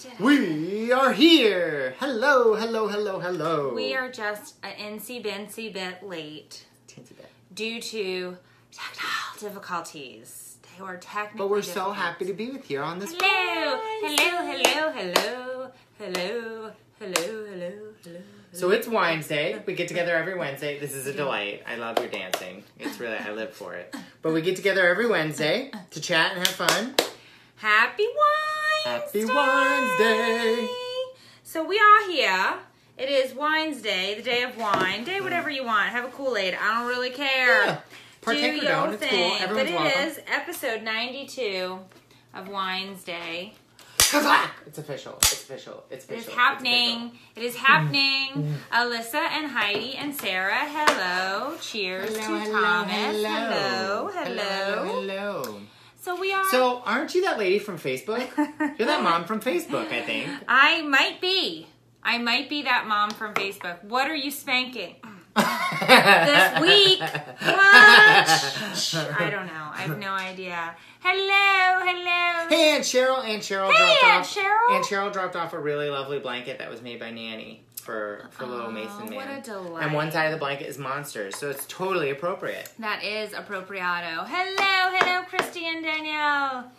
did. We are here. Hello, hello, hello, hello. We are just an incy bit late. Teensy bit. Due to technical difficulties. They were technically But we're so difficult. happy to be with you on this Hello, podcast. hello. So it's Winesday. We get together every Wednesday. This is a delight. I love your dancing. It's really, I live for it. But we get together every Wednesday to chat and have fun. Happy Winesday! Happy Winesday! So we are here. It is Winesday, the day of wine. Day whatever you want. Have a Kool-Aid. I don't really care. Yeah. Partake or don't. It's cool. Everyone's but welcome. it is episode 92 of Winesday. It's official. It's official. It's official. It is happening. It is happening. Alyssa and Heidi and Sarah, hello. Cheers to Thomas. Hello. So we are... So, aren't you that lady from Facebook? You're that mom from Facebook, I think. I might be. I might be that mom from Facebook. What are you spanking? This week? What? I don't know. I have no idea. Hello. Hey, Aunt Cheryl. Aunt Cheryl Aunt Cheryl dropped off a really lovely blanket that was made by Nanny for little Mason Man. What a delight. And one side of the blanket is monsters, so it's totally appropriate. That is appropriato. Hello, Christy and Danielle.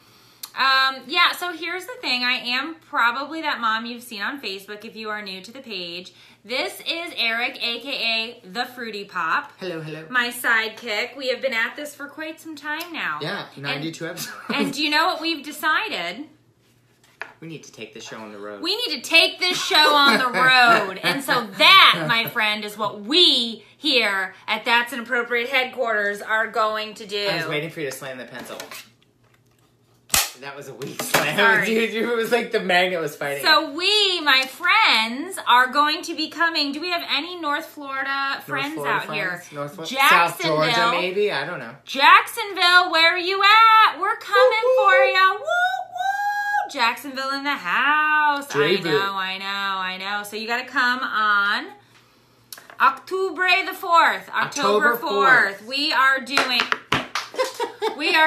Yeah, so here's the thing. I am probably that mom you've seen on Facebook if you are new to the page. This is Eric, a.k.a. The Fruity Pop. Hello. My sidekick. We have been at this for quite some time now. Yeah, 92 episodes. And do you know what we've decided? We need to take this show on the road. We need to take this show on the road. And so that, my friend, is what we here at That's Inappropriate headquarters are going to do. I was waiting for you to slam the pencil. That was a weak slam. Sorry. It was like the magnet was fighting. So we, my friends, are going to be coming. Do we have any North Florida friends out here? South Georgia, maybe? I don't know. Jacksonville, where are you at? We're coming for you. Woo, woo. Jacksonville in the house. I know. So you got to come on October the 4th. October 4th. We are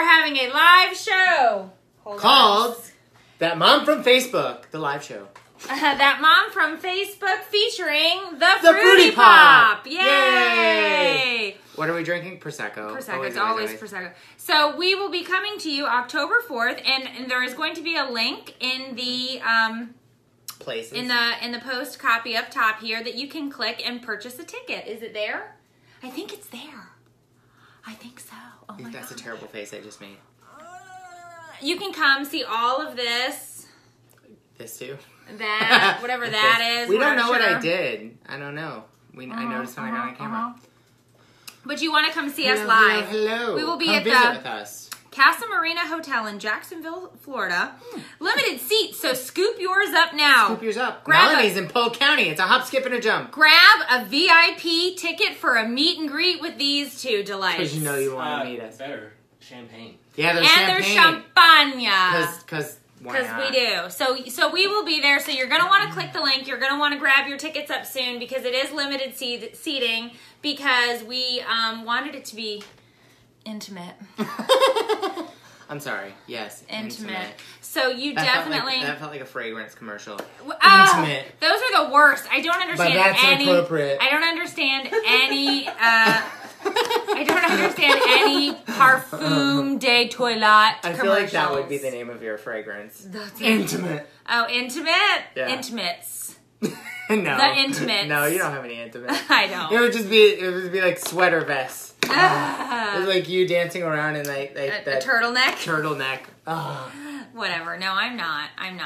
having a live show. Called That Mom from Facebook, the live show. That Mom from Facebook featuring the Fruity Pop. Yay! What are we drinking? Prosecco. It's always Prosecco. So we will be coming to you October 4th, and there is going to be a link in the places in the post copy up top here that you can click and purchase a ticket. Is it there? I think it's there. I think so. Oh my God. That's a terrible face I just made. You can come see all of this. This too? That, whatever that is. We don't know what I did. I don't know. I noticed when I got on camera. But you want to come see us live. Hello. We will be come at visit the with us. Casa Marina Hotel in Jacksonville, Florida. Limited seats, so scoop yours up now. Scoop yours up. Grab Melanie's in Polk County. It's a hop, skip, and a jump. Grab a VIP ticket for a meet and greet with these two delights. Because you know you want to meet us. Better. Champagne. Yeah, there's champagne. champagne. There's Because we do. So we will be there. So you're going to want to click the link. You're going to want to grab your tickets up soon because it is limited seating because we wanted it to be intimate. I'm sorry. Yes. Intimate. So you that definitely... that felt like a fragrance commercial. Intimate. Those are the worst. I don't understand but that's any... inappropriate. I don't understand any... I don't understand any parfum de toilette I feel like that would be the name of your fragrance. That's Intimate. Oh, intimate? Yeah. Intimates. No. The intimates. No, you don't have any intimates. I don't. It would be like sweater vests. It was like you dancing around in like a that turtleneck? Turtleneck. Whatever. No, I'm not. And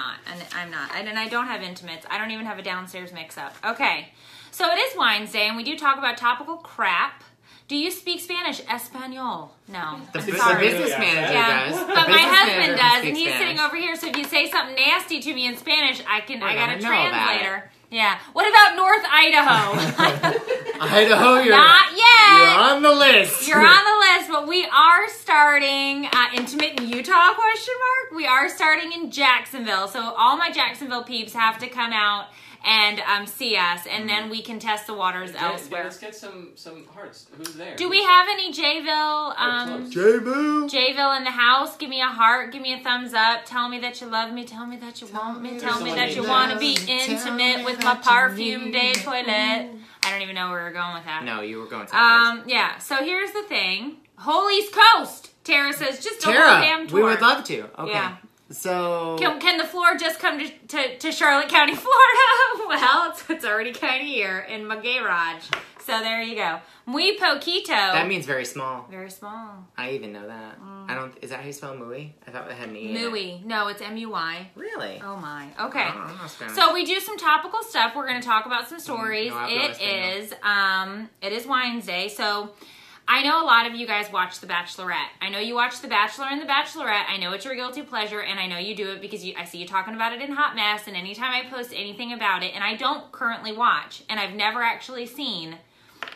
I don't have intimates. I don't even have a downstairs mix-up. Okay. So it is Winesday, and we do talk about topical crap. Do you speak Spanish? Espanol. No. The Sorry. business manager does. But my husband does, and he's sitting over here, so if you say something nasty to me in Spanish, I got a translator. Yeah. What about North Idaho? Idaho, not yet. You're on the list. You're on the list, but we are starting intimate in Utah? ? We are starting in Jacksonville, so all my Jacksonville peeps have to come out and see us, and then we can test the waters elsewhere. Let's get some hearts. Who's there? Do we have any Jayville? J-Boo! Jayville in the house. Give me a heart. Give me a thumbs up. Tell me that you love me. Tell me that you want me. Tell me that you want to be intimate with my perfume day toilet. I don't even know where we're going with that. No, you were going someplace. Yeah. So here's the thing. Whole East Coast. Tara says just a whole damn tour. We would love to. Okay. Yeah. So can the floor just come to Charlotte County, Florida? Well, it's already kind of here in my garage. So there you go. Muy poquito. That means very small. Very small. I even know that. I don't. Is that how you spell muy? I thought it had me. Muy. No, it's MUI. Really? Oh my. Okay. I'm not Spanish. So we do some topical stuff. We're going to talk about some stories. It is Winesday. So I know a lot of you guys watch The Bachelorette. I know you watch The Bachelor and The Bachelorette. I know it's your guilty pleasure, and I know you do it because I see you talking about it in Hot Mess, and anytime I post anything about it, and I don't currently watch, and I've never actually seen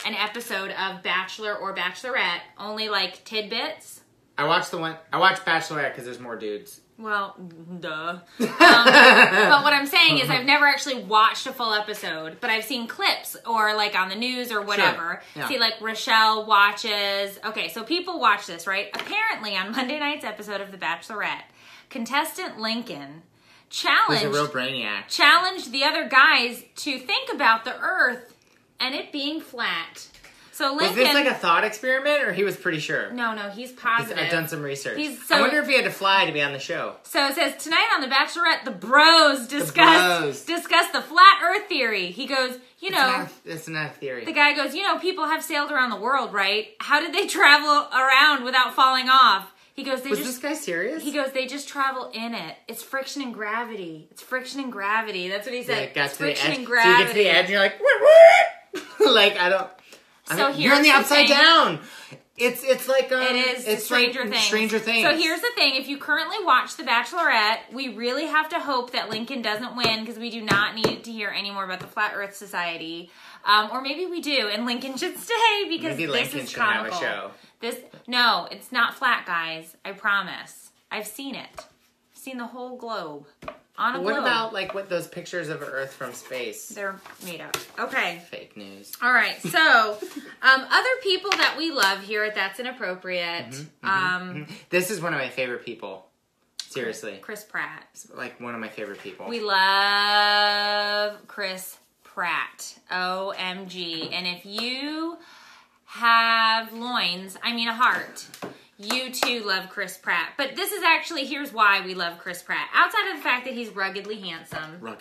an episode of Bachelor or Bachelorette, only like tidbits. I watched Bachelorette because there's more dudes. Well, duh. But what I'm saying is I've never actually watched a full episode, but I've seen clips or like on the news or whatever. Sure. Yeah. See, like Rochelle watches. Okay, so people watch this, right? Apparently on Monday night's episode of The Bachelorette, contestant Lincoln challenged He's a real brainiac. Challenged the other guys to think about the Earth and it being flat. So Lincoln, was this like a thought experiment, or he was pretty sure? No, he's positive. I've done some research. I wonder if he had to fly to be on the show. So it says, tonight on The Bachelorette, the bros discuss the flat Earth theory. He goes, it's not a theory. The guy goes, people have sailed around the world, right? How did they travel around without falling off? He goes, this guy serious? He goes, they just travel in it. It's friction and gravity. It's friction and gravity. That's what he said. Yeah, it's friction and gravity. So you get to the edge and you're like, what? Like, I don't... you're in the upside down. It's like it's Stranger Things. Stranger Things. So here's the thing: if you currently watch The Bachelorette, we really have to hope that Lincoln doesn't win because we do not need to hear any more about the Flat Earth Society, or maybe we do, and Lincoln should stay because maybe this Lincoln is should comical. have a show. No, it's not flat, guys. I promise. I've seen it. I've seen the whole globe. What about what those pictures of Earth from space? They're made up. Okay. Fake news. All right. So, other people that we love here at That's Inappropriate. This is one of my favorite people. Seriously. Chris Pratt. Like one of my favorite people. We love Chris Pratt. OMG. And if you have loins, a heart, you too love Chris Pratt. But this is actually, here's why we love Chris Pratt. Outside of the fact that he's ruggedly handsome. Not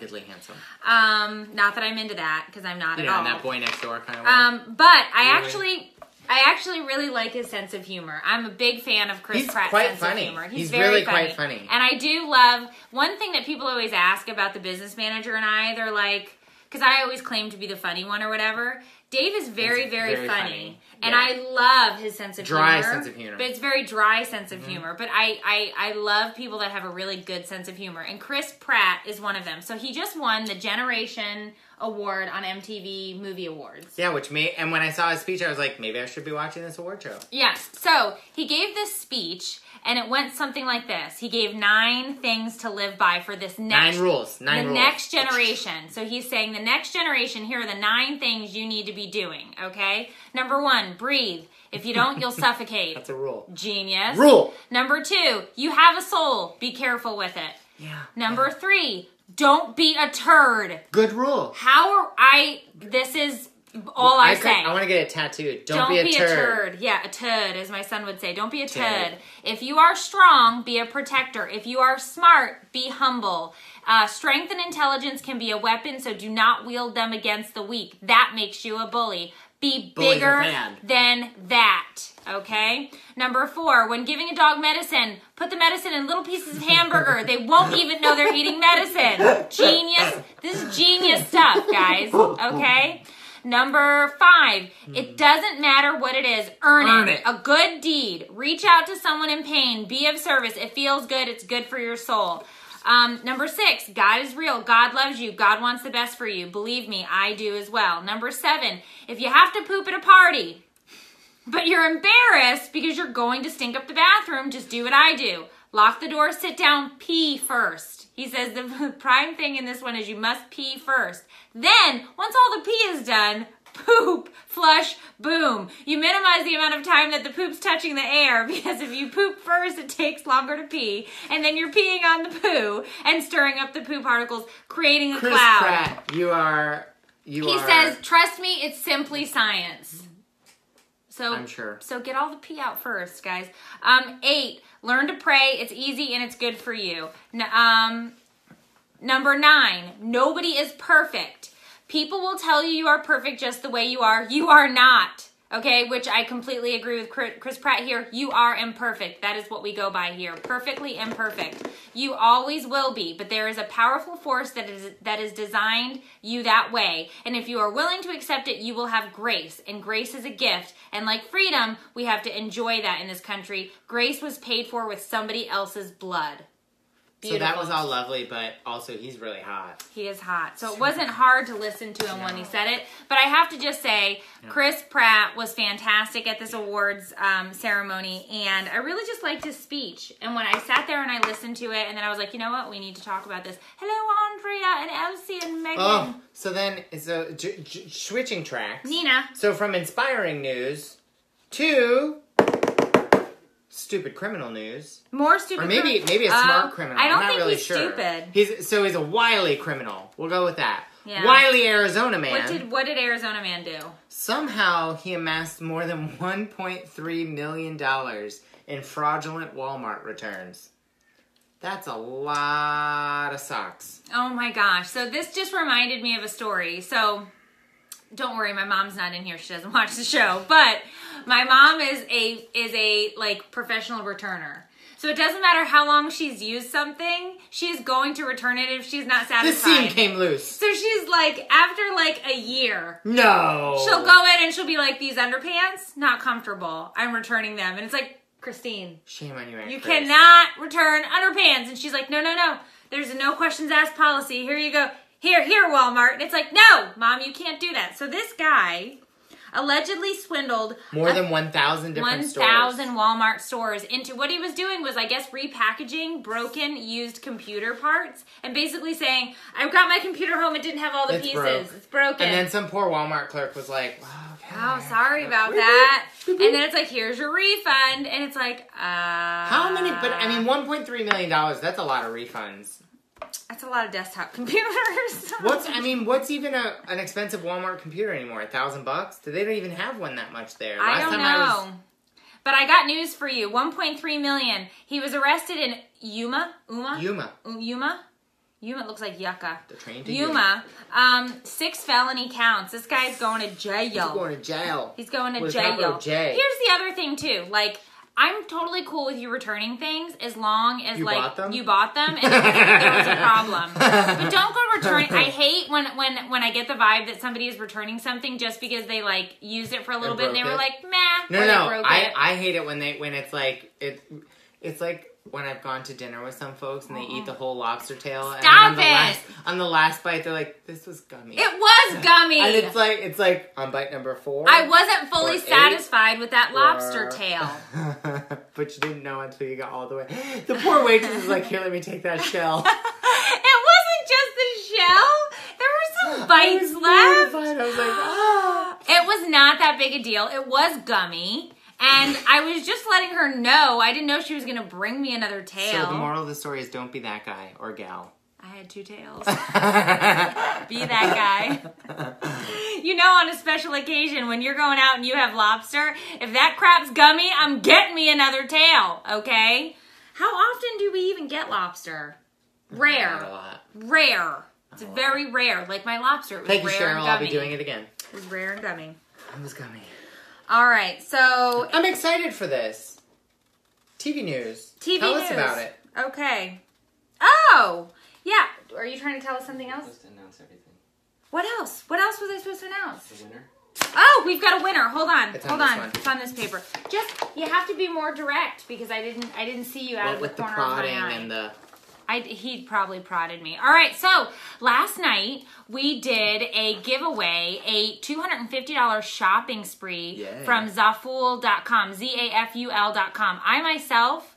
that I'm into that, because I'm not at all. That boy next door kind of way. But I actually really like his sense of humor. I'm a big fan of Chris Pratt's sense of humor. He's very really quite funny. And I do love, one thing that people always ask about the business manager and I, they're like, because I always claim to be the funny one or whatever. Dave is very, very funny. And I love his sense of humor. Dry sense of humor. But it's very dry sense of humor. But I love people that have a really good sense of humor. And Chris Pratt is one of them. So he just won the Generation Award on MTV Movie Awards. Yeah, and when I saw his speech, I was like, maybe I should be watching this award show. Yes. So he gave this speech, and it went something like this. He gave 9 things to live by for this next... 9 rules. Next generation. So he's saying the next generation, here are the 9 things you need to be doing, okay? Number 1, breathe. If you don't, you'll suffocate. That's a rule. Genius. Rule. Number 2, you have a soul. Be careful with it. Yeah. Number 3, don't be a turd. Good rule. This is all I say. I want to get it tattooed. Don't be a turd. Yeah, a turd, as my son would say. Don't be a turd. If you are strong, be a protector. If you are smart, be humble. Strength and intelligence can be a weapon, so do not wield them against the weak. That makes you a bully. Be bigger than that, okay? Number 4, when giving a dog medicine, put the medicine in little pieces of hamburger. They won't even know they're eating medicine. Genius. This is genius stuff, guys, okay? Number 5, it doesn't matter what it is. Earn it. A good deed. Reach out to someone in pain. Be of service. It feels good. It's good for your soul. Number 6, God is real. God loves you. God wants the best for you. Believe me, I do as well. Number 7, if you have to poop at a party, but you're embarrassed because you're going to stink up the bathroom, just do what I do. Lock the door, sit down, pee first. He says the prime thing in this one is you must pee first. Then, once all the pee is done, poop, flush, boom. You minimize the amount of time that the poop's touching the air, because if you poop first, it takes longer to pee, and then you're peeing on the poo and stirring up the poo particles, creating a Chris cloud. Pratt, He says, trust me, it's simply science. So, I'm sure. So get all the pee out first, guys. 8, learn to pray. It's easy and it's good for you. Number 9, nobody is perfect. People will tell you you are perfect just the way you are. You are not. Okay, which I completely agree with Chris Pratt here. You are imperfect. That is what we go by here. Perfectly imperfect. You always will be, but there is a powerful force that is designed you that way. And if you are willing to accept it, you will have grace. And grace is a gift. And like freedom, we have to enjoy that in this country. Grace was paid for with somebody else's blood. Beautiful. So that was all lovely, but also he's really hot. He is hot. So it wasn't hard to listen to him when he said it. But I have to just say, Chris Pratt was fantastic at this awards ceremony. And I really just liked his speech. And when I sat there and I listened to it, and then I was like, you know what? We need to talk about this. Hello, Andrea and Elsie and Megan. Oh, so then, switching tracks. Nina. So from inspiring news to stupid criminal news. More stupid. Or maybe a smart criminal. I don't I'm not think really he's sure. stupid. He's a wily criminal. We'll go with that. Yeah. Wily Arizona man. What did Arizona man do? Somehow he amassed more than $1.3 million in fraudulent Walmart returns. That's a lot of socks. Oh my gosh. So this just reminded me of a story. So don't worry, my mom's not in here. She doesn't watch the show. But my mom is a like professional returner. So it doesn't matter how long she's used something, she's going to return it if she's not satisfied. This scene came loose. So she's like, after like a year, no, she'll go in and she'll be like, these underpants, not comfortable. I'm returning them. And it's like, Christine, shame on you, Aunt you Chris. cannot return underpants. And she's like, no. There's a no questions asked policy. Here you go. Here, Walmart. And it's like, no, Mom, you can't do that. So this guy allegedly swindled more than 1,000 different 1,000 Walmart stores into what he was doing was, I guess, repackaging broken, used computer parts and basically saying, I've got my computer home. It didn't have all the pieces. It's broken. And then some poor Walmart clerk was like, oh, sorry about that. And then it's like, here's your refund. And it's like, how many? But I mean, $1.3 million, that's a lot of refunds. That's a lot of desktop computers. What's even an expensive Walmart computer anymore? $1,000? They don't even have one that much there. I don't know. But I got news for you. 1.3 million. He was arrested in Yuma. It looks like yucca. The train to Yuma. 6 felony counts. This guy's going to jail. He's going to jail. He's going to With jail. J. Here's the other thing too. Like, I'm totally cool with you returning things as long as you bought them and there was a problem. But don't go returning. I hate when I get the vibe that somebody is returning something just because they like used it for a little bit and they were like, meh. No. I hate it when it's like it's like when I've gone to dinner with some folks and they eat the whole lobster tail. Stop and on the last bite, they're like, "This was gummy." It was gummy. And it's like on bite number 4. I wasn't fully satisfied with that lobster tail. But you didn't know until you got all the way. The poor waitress is like, "Here, let me take that shell." It wasn't just the shell. There were some bites left. I was like, It was not that big a deal. It was gummy. And I was just letting her know. I didn't know she was going to bring me another tail. So the moral of the story is don't be that guy or gal. I had 2 tails. Be that guy. You know, on a special occasion, when you're going out and you have lobster, if that crap's gummy, I'm getting me another tail, okay? How often do we even get lobster? Rare. A lot. Rare. It's very rare. Like my lobster, it was Thank you, rare Cheryl. and gummy. I'll be doing it again. It was rare and gummy. It was gummy. All right, so I'm excited for this. TV news. Tell us about it. Okay. Oh, yeah. Are you trying to tell us something else? I'm supposed to announce everything. What else? What else was I supposed to announce? The winner. Oh, we've got a winner. Hold on. It's Hold on on. this one. It's on this paper. Just you have to be more direct because I didn't see you out of the with the corner of my prodding eye. and the. He probably prodded me. All right, so last night we did a giveaway, a $250 shopping spree from Zaful.com, Zaful.com. I myself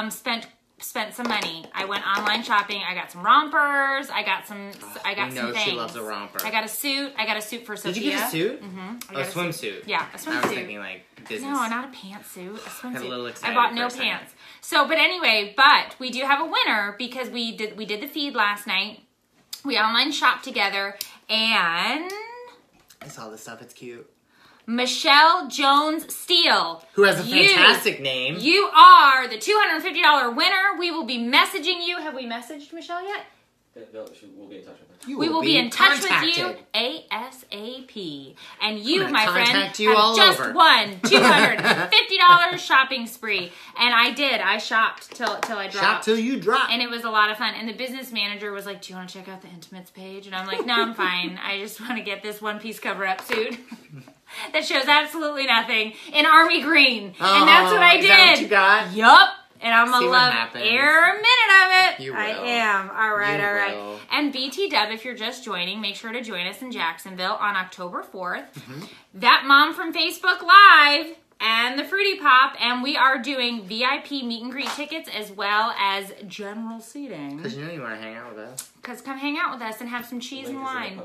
spent spent some money. I went online shopping. I got some rompers. I got some things. She loves a romper. I got a suit. I got a suit for Sophia. Did you get a suit? Mm-hmm. A swimsuit. Yeah, a swimsuit. I was thinking like business. No, not a pantsuit. A swimsuit. Got a little excited. I bought no pants. So, but anyway, we do have a winner because we did the feed last night. We online shopped together, and I saw the stuff. It's cute. Michelle Jones Steele, who has a fantastic name. You are the $250 winner. We will be messaging you. Have we messaged Michelle yet? We'll be in touch with her. We will be in touch with you ASAP. And you, my friend, have just won $250 shopping spree. And I did. I shopped till I dropped. Shop till you drop. And it was a lot of fun. And the business manager was like, do you want to check out the Intimates page? And I'm like, no, I'm fine. I just want to get this one-piece cover-up suit that shows absolutely nothing in army green. And that's what I did. Is that what you got? Yup. And I'm going to love every minute of it. You will. I am. All right. And BT Dub, if you're just joining, make sure to join us in Jacksonville on October 4th. Mm-hmm. That Mom from Facebook Live and the Fruity Pop. And we are doing VIP meet and greet tickets as well as general seating. Because you know you want to hang out with us. Because come hang out with us and have some cheese and wine.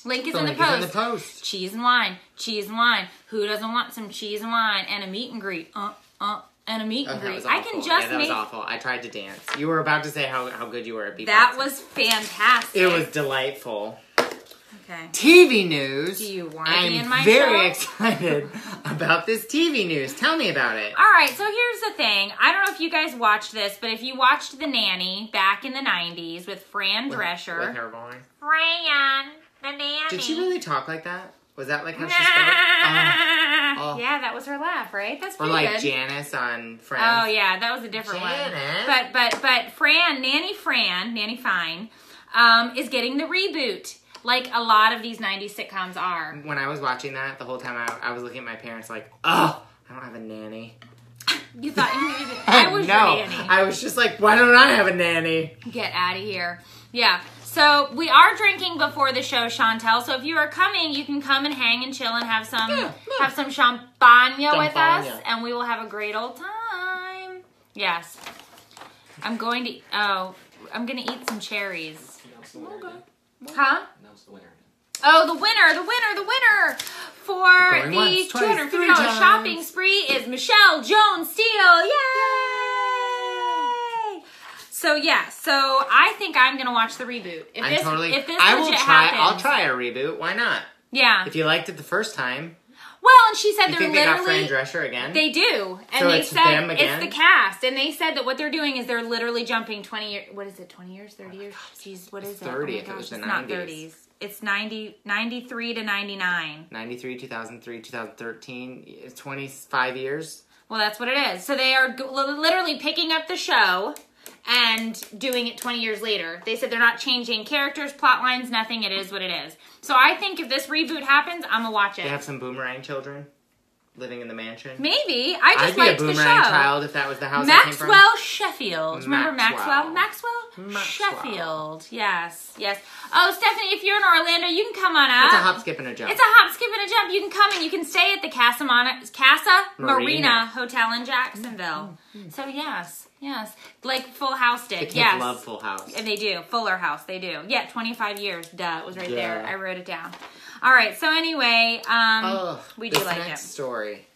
Link is in the post. Cheese and wine. Cheese and wine. Who doesn't want some cheese and wine and a meet and greet? And a meet and greet. I can just that was awful. I tried to dance. You were about to say how good you were at beatboxing. That was fantastic. It was delightful. Okay. TV news. Do you want to be in my show? I'm very excited about this TV news. Tell me about it. All right, so here's the thing. I don't know if you guys watched this, but if you watched The Nanny back in the 90s with Fran Drescher. With her voice. Fran, the Nanny. Did she really talk like that? Was that like how she spoke? Oh. Yeah, that was her laugh, right? That's pretty good. Or like good. Janice on Friends. Oh yeah, that was a different one. But Fran, Nanny Fine, is getting the reboot. Like a lot of these 90s sitcoms are. When I was watching that, the whole time I was looking at my parents like, oh, I don't have a nanny. You thought you needed I was your nanny. I was just like, why don't I have a nanny? Get out of here. Yeah. So we are drinking before the show, Chantel. So if you are coming, you can come and hang and chill and have some champagne with us, and we will have a great old time. Yes. I'm going to eat some cherries. Huh? Announce the winner. Oh, the winner for the $250 shopping spree is Michelle Jones Steele. Yay! So I think I'm gonna watch the reboot. If this happens, I'll try a reboot. Why not? Yeah. If you liked it the first time. Well, and she said they got Fran Drescher again. They do, and so they it's said them again? It's the cast, and they said that what they're doing is they're literally jumping 20 years. What is it? 20 years? 30 years? Jeez, what is it? 30. Oh if it was the 90s. Not 30s. It's 93 to 99. 93, 2003, 2013. 25 years. Well, that's what it is. So they are literally picking up the show and doing it 20 years later. They said they're not changing characters, plot lines, nothing. It is what it is. So I think if this reboot happens, I'm going to watch it. They have some boomerang children living in the mansion. Maybe. I'd be a boomerang child if that was the house I came from. Maxwell Sheffield. Remember Maxwell? Maxwell Sheffield. Yes. Oh, Stephanie, if you're in Orlando, you can come on up. It's a hop, skip, and a jump. It's a hop, skip, and a jump. You can come and you can stay at the Casa Marina Hotel in Jacksonville. So, yes. Like Full House did. The kids love Full House. And they do. Fuller House, they do. Yeah, 25 years. Duh, it was right there. I wrote it down. All right, so anyway, we do like it. Next story.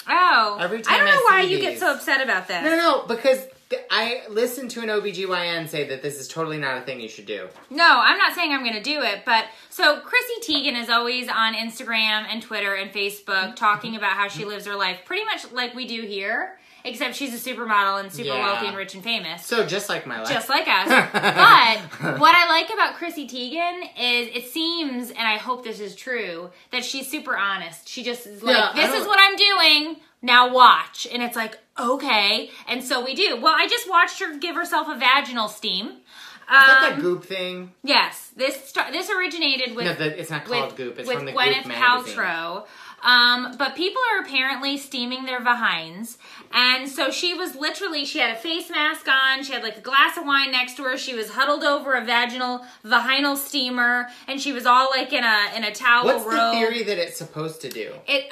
Oh. Every time I don't know why you these. get so upset about this. No, because I listened to an OBGYN say that this is totally not a thing you should do. No, I'm not saying I'm going to do it, but so Chrissy Teigen is always on Instagram and Twitter and Facebook talking about how she lives her life pretty much like we do here. Except she's a supermodel and super wealthy and rich and famous. So just like my life. Just like us. But what I like about Chrissy Teigen is it seems, and I hope this is true, that she's super honest. She just is like, this is what I'm doing, now watch. And it's like, okay. And so we do. Well, I just watched her give herself a vaginal steam. Is that the Goop thing? Yes. This originated with... No, it's not called Goop. It's from the Gwyneth Goop magazine. Paltrow. But people are apparently steaming their vagines. And so she had a face mask on. She had like a glass of wine next to her. She was huddled over a vaginal steamer. And she was all like in a towel robe. What's the theory that it's supposed to do? It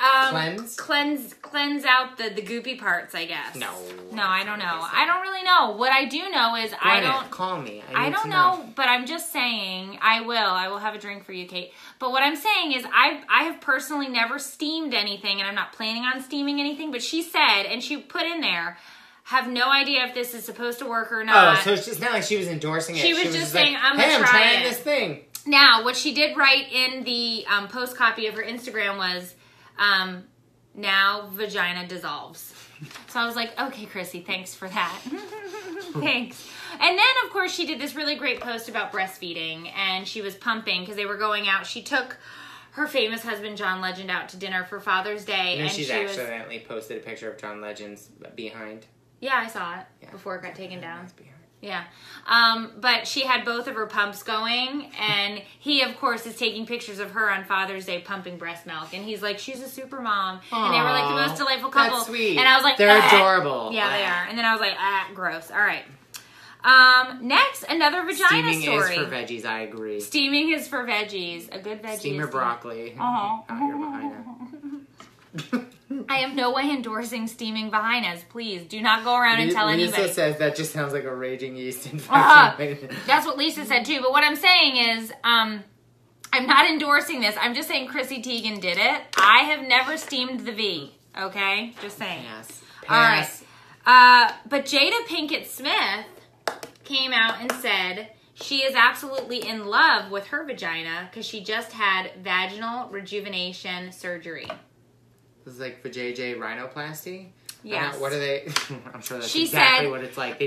cleanse out the goopy parts, I guess. No, I don't know. I don't really know. What I do know is call me. I don't know, but I'm just saying I will have a drink for you, Kate. But what I'm saying is I have personally never steamed anything, and I'm not planning on steaming anything. But she said, and she put in there, have no idea if this is supposed to work or not. Oh, so it's just not like she was endorsing it. She was just saying, like, I'm going to try trying this thing. Now, what she did write in the post copy of her Instagram was, now vagina dissolves. So I was like, okay, Chrissy, thanks for that. Thanks. And then, of course, she did this really great post about breastfeeding, and she was pumping because they were going out. She took her famous husband, John Legend, out to dinner for Father's Day. And she accidentally posted a picture of John Legend's behind. Yeah, I saw it before it got taken down. Nice behind. Yeah. But she had both of her pumps going, and he, of course, is taking pictures of her on Father's Day pumping breast milk. And he's like, she's a super mom. Aww, and they were like the most delightful couple. That's sweet. And I was like, they're adorable. Yeah, they are. And then I was like, gross. All right. Next, another vagina Steaming story. Steaming is for veggies, I agree. Steaming is for veggies. A good veggie. Steam your broccoli. Uh-huh. Not your vagina. I am no way endorsing steaming vaginas. Please do not go around and tell anybody. Lisa says that just sounds like a raging yeast infection. That's what Lisa said too. But what I'm saying is, I'm not endorsing this. I'm just saying Chrissy Teigen did it. I have never steamed the V. Okay, just saying. Pass. All right. But Jada Pinkett Smith came out and said she is absolutely in love with her vagina because she just had vaginal rejuvenation surgery. This is like vajayjay rhinoplasty? Yes. What are they? I'm sure that's she exactly said, what it's like. They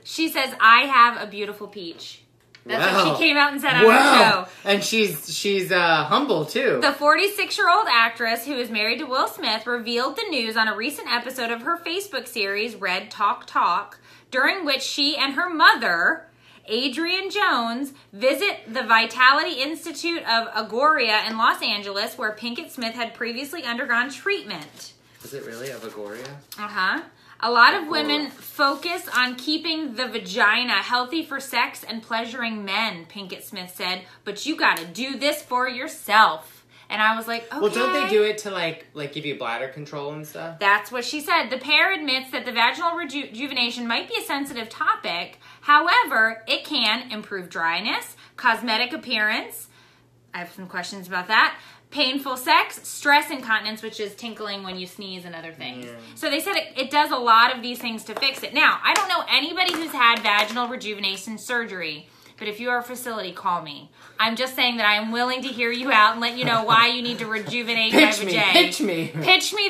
she says, I have a beautiful peach. That's what she came out and said on her show. And she's humble, too. The 46-year-old actress, who is married to Will Smith, revealed the news on a recent episode of her Facebook series, Red Talk Talk, during which she and her mother, Adrienne Jones, visit the Vitality Institute of Agoria in Los Angeles, where Pinkett Smith had previously undergone treatment. Is it really of Agoria? Uh-huh. A lot of women focus on keeping the vagina healthy for sex and pleasuring men, Pinkett Smith said, but you gotta do this for yourself. And I was like, okay. Well, don't they do it to, like give you bladder control and stuff? That's what she said. The pair admits that the vaginal rejuvenation might be a sensitive topic. However, it can improve dryness, cosmetic appearance. I have some questions about that. Painful sex, stress incontinence, which is tinkling when you sneeze and other things. Yeah. So they said it does a lot of these things to fix it. Now, I don't know anybody who's had vaginal rejuvenation surgery, but if you are a facility, call me. I'm just saying that I am willing to hear you out and let you know why you need to rejuvenate my vajay. Pitch me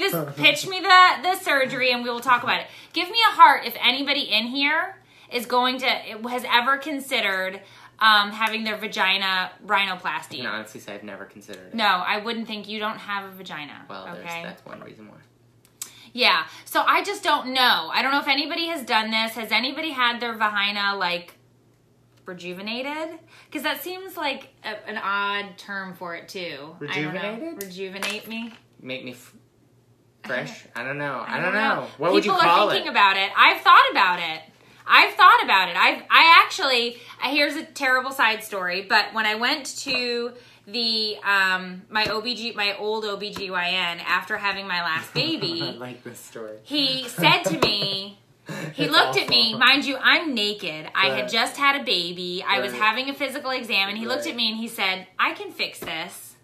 the surgery, and we will talk about it. Give me a heart if anybody in here has ever considered having their vagina rhinoplasty. I can honestly say I've never considered it. No, I wouldn't think you don't have a vagina. Well, okay? That's one reason why. Yeah, so I just don't know. I don't know if anybody has done this. Has anybody had their vagina, rejuvenated? Because that seems like an odd term for it, too. Rejuvenated? I don't know. Rejuvenate me? Make me fresh? I don't know. I don't know. What would you call it? People are thinking about it. I've thought about it. I actually, here's a terrible side story, but when I went to the, my old OBGYN after having my last baby. I like this story. He said to me, he looked at me, mind you, I'm naked. I had just had a baby. I was having a physical exam, and he looked at me and he said, I can fix this.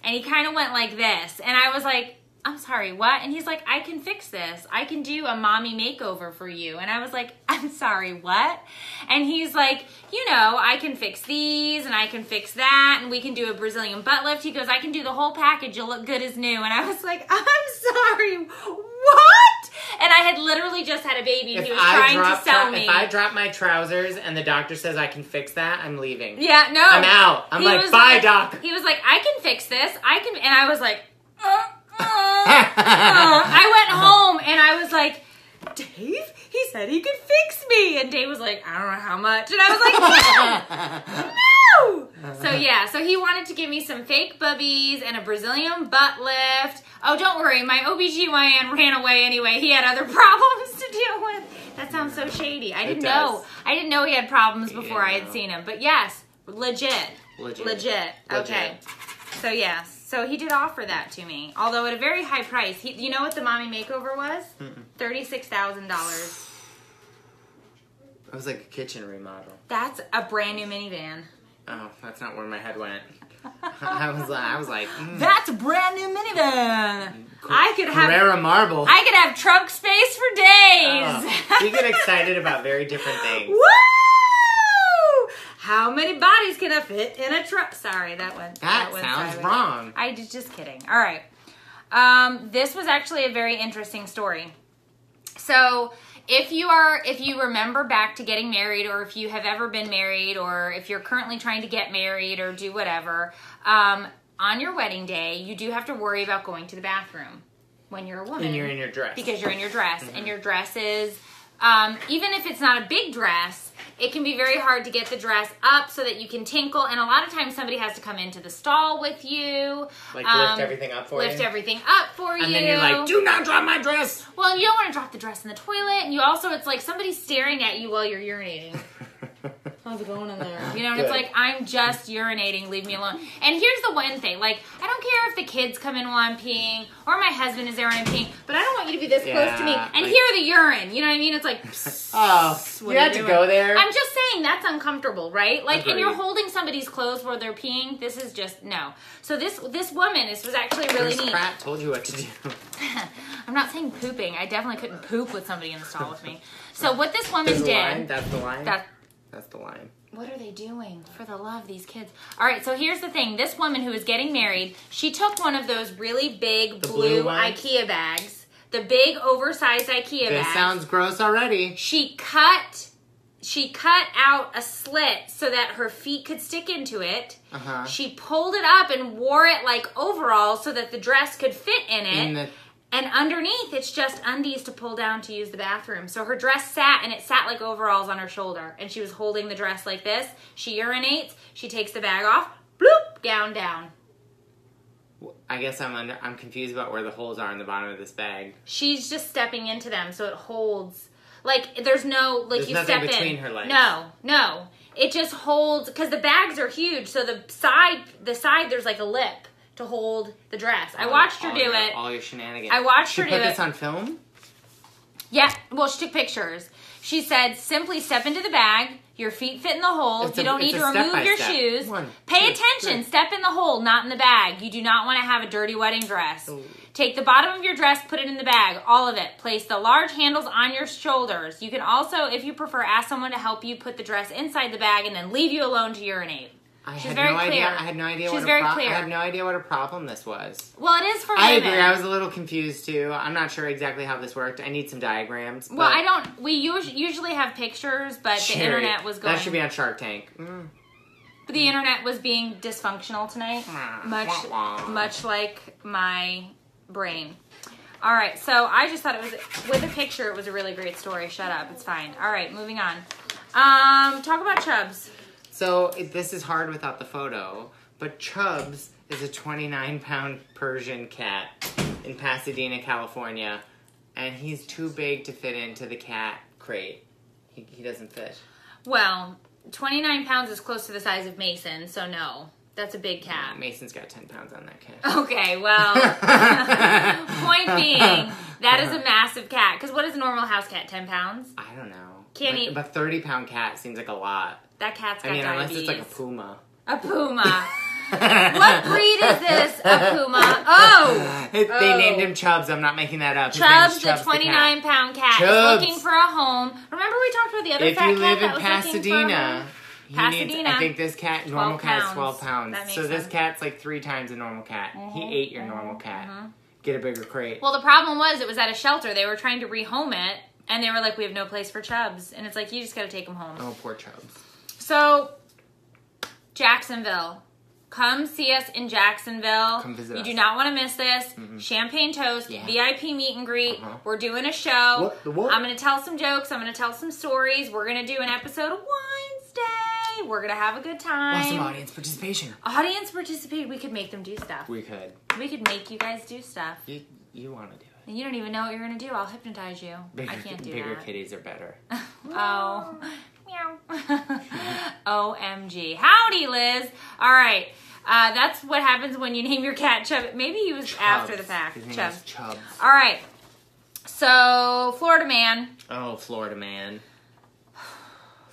And he kind of went like this, and I was like, I'm sorry, what? And he's like, I can fix this. I can do a mommy makeover for you. And I was like, I'm sorry, what? And he's like, I can fix these and I can fix that and we can do a Brazilian butt lift. He goes, I can do the whole package. You'll look good as new. And I was like, I'm sorry, what? And I had literally just had a baby and he was trying to sell me. If I drop my trousers and the doctor says I can fix that, I'm leaving. Yeah, no. I'm out. I'm like, bye, doc. He was like, I can fix this. And I was like, I went home and I was like, Dave, he said he could fix me. And Dave was like, I don't know how much. And I was like, no. So yeah, so he wanted to give me some fake boobies and a Brazilian butt lift. Oh, don't worry, my OBGYN ran away anyway. He had other problems to deal with. That sounds so shady. I didn't know he had problems before I had seen him. But yes, legit. Okay. So yes. So he did offer that to me, although at a very high price. You know what the mommy makeover was? $36,000. It was like a kitchen remodel. That's a brand new minivan. Oh, that's not where my head went. I was like, that's a brand new minivan. I could have Carrera marble. I could have trunk space for days. You get excited about very different things. Woo! How many bodies can I fit in a trunk? Sorry, that sounds sideways. Wrong. I just kidding. All right. This was actually a very interesting story. So, if you remember back to getting married, or if you have ever been married, or if you're currently trying to get married or do whatever, on your wedding day, you do have to worry about going to the bathroom when you're a woman. And you're in your dress. Because you're in your dress. Mm-hmm. And your dress is, even if it's not a big dress, it can be very hard to get the dress up so that you can tinkle. And a lot of times somebody has to come into the stall with you. Like lift everything up for you? Lift everything up for you. And then you're like, do not drop my dress. Well, you don't want to drop the dress in the toilet. And you also, it's like somebody's staring at you while you're urinating. How's it going in there? You know, and it's like, I'm just urinating. Leave me alone. And here's the one thing. Like, I don't care if the kids come in while I'm peeing or my husband is there when I'm peeing, but I don't want you to be this close to me and hear the urine. You know what I mean? It's like, you had to go there? I'm just saying that's uncomfortable, right? Like, Agreed. And you're holding somebody's clothes while they're peeing. This is just, no. So this woman, this was actually really neat. Pratt told you what to do. I'm not saying pooping. I definitely couldn't poop with somebody in the stall with me. So what this woman did. That's the line? That's the line. What are they doing? For the love of these kids. All right, so here's the thing. This woman who is getting married, she took one of those really big blue IKEA bags. The big oversized IKEA bags. This sounds gross already. She cut out a slit so that her feet could stick into it. Uh-huh. She pulled it up and wore it like overalls so that the dress could fit in it. And underneath, it's just undies to pull down to use the bathroom. So her dress sat, and it sat like overalls on her shoulder. And she was holding the dress like this. She urinates. She takes the bag off. Bloop! Gown down. I guess I'm confused about where the holes are in the bottom of this bag. She's just stepping into them, so it holds. Like, there's no, like, there's you nothing step in. between her legs. No. It just holds, because the bags are huge. So the side, there's like a lip to hold the dress. I watched her do it. All your shenanigans. I watched her do it. She put this on film? Yeah. Well, she took pictures. She said, simply step into the bag. Your feet fit in the hole. You don't need to remove your shoes. Pay attention. Step in the hole, not in the bag. You do not want to have a dirty wedding dress. Ooh. Take the bottom of your dress, put it in the bag. All of it. Place the large handles on your shoulders. You can also, if you prefer, ask someone to help you put the dress inside the bag and then leave you alone to urinate. She's very clear. I had no idea. She's very clear. I had no idea what a problem this was. Well, it is for women. I agree. I was a little confused too. I'm not sure exactly how this worked. I need some diagrams. Well, I don't. We usually have pictures, but the internet was going. That should be on Shark Tank. But the internet was being dysfunctional tonight, much like my brain. All right, so I just thought it was with a picture. It was a really great story. Shut up. It's fine. All right, moving on. Talk about Chubbs. So, this is hard without the photo, but Chubbs is a 29-pound Persian cat in Pasadena, California, and he's too big to fit into the cat crate. He doesn't fit. Well, 29 pounds is close to the size of Mason, so no. That's a big cat. Yeah, Mason's got 10 pounds on that cat. Okay, well, point being, that is a massive cat. Because what is a normal house cat, 10 pounds? I don't know. But a 30-pound cat seems like a lot. That cat's got diabetes. Unless it's like a puma. A puma. What breed is this? A puma. Oh! They named him Chubbs. I'm not making that up. Chubbs, the 29-pound cat, is looking for a home. Remember we talked about the other fat cat that was looking for a home? If you live in Pasadena, I think this cat, normal cat, is 12 pounds. That makes so this sense. Cat's like 3 times a normal cat. He ate your normal cat. Get a bigger crate. Well, the problem was it was at a shelter. They were trying to rehome it, and they were like, we have no place for Chubbs. And it's like, you just got to take him home. Oh, poor Chubbs. So, Jacksonville. Come see us in Jacksonville. Come visit us. You do not want to miss this. Champagne toast, VIP meet and greet. We're doing a show. What? I'm going to tell some jokes. I'm going to tell some stories. We're going to do an episode of We're going to have a good time. Want some audience participation. Audience participate. We could make them do stuff. We could. We could make you guys do stuff. You want to do it. You don't even know what you're going to do. I'll hypnotize you. I can't do bigger that. kitties are better. Oh. Meow. OMG. Howdy, Liz. All right. That's what happens when you name your cat Chubb. Maybe he was Chubbs. after the fact. His name Chubbs. is Chubbs. All right. So, Florida man. Oh, Florida man.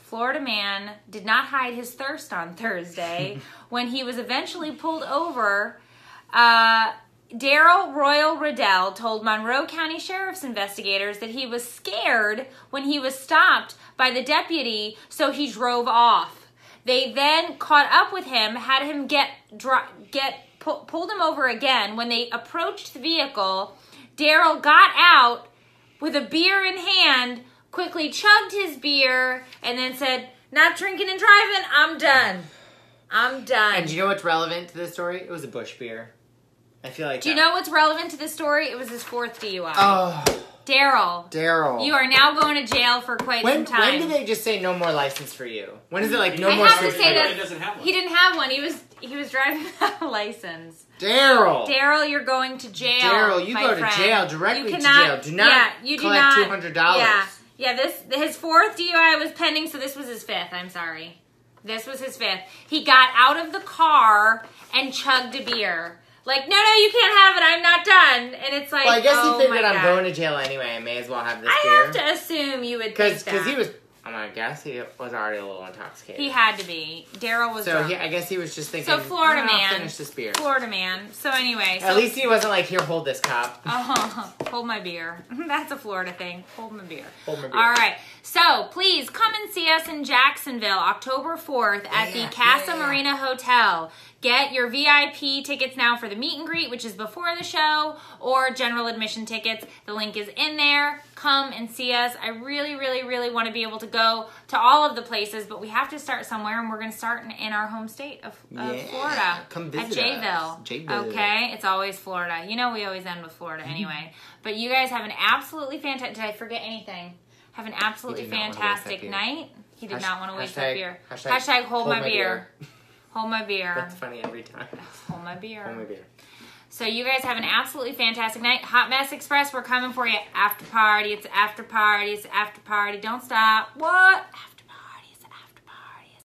Florida man did not hide his thirst on Thursday when he was eventually pulled over. Daryl Royal Riddell told Monroe County Sheriff's investigators that he was scared when he was stopped by the deputy, so he drove off. They then caught up with him, had him pulled him over again. When they approached the vehicle, Daryl got out with a beer in hand, quickly chugged his beer, and then said, "Not drinking and driving, I'm done. I'm done." And do you know what's relevant to this story? It was a Bush beer. I feel like Do you know what's relevant to this story? It was his 4th DUI. Oh. Daryl. You are now going to jail for quite some time. When did they just say no more license for you? When is it like no I more? have to say that He doesn't have one. he didn't have one. He was driving without a license. Daryl, you're going to jail. Daryl, you my go friend. to jail directly You to jail. Do not collect $200. Yeah. His 4th DUI was pending, so this was his 5th. I'm sorry. This was his 5th. He got out of the car and chugged a beer. Like, no, you can't have it. I'm not done. And it's like, well, I guess he figured my I'm God. going to jail anyway. I may as well have this beer. I have to assume you would think that. Because he was, I'm going to guess he was already a little intoxicated. He had to be. Daryl was drunk. I guess he was just thinking, So Florida man. I'll finish this beer. Florida man. So anyway. At least he wasn't like, here, hold this, cop. Hold my beer. That's a Florida thing. Hold my beer. Hold my beer. All right. So please come and see us in Jacksonville, October 4th at the Casa Marina Hotel. Get your VIP tickets now for the meet and greet, which is before the show, or general admission tickets. The link is in there. Come and see us. I really, really, really want to be able to go to all of the places, but we have to start somewhere, and we're going to start in our home state of Florida. Come visit at Jayville. Jayville. Okay? It's always Florida. You know we always end with Florida anyway. But you guys have an absolutely fantastic... Did I forget anything? Have an absolutely fantastic night. He did not want to waste that beer. Hashtag hold my beer. Hold my beer. That's funny every time. Hold my beer. Hold my beer. So you guys have an absolutely fantastic night. Hot Mess Express, we're coming for you. After party. It's after party. It's after party. Don't stop. What? After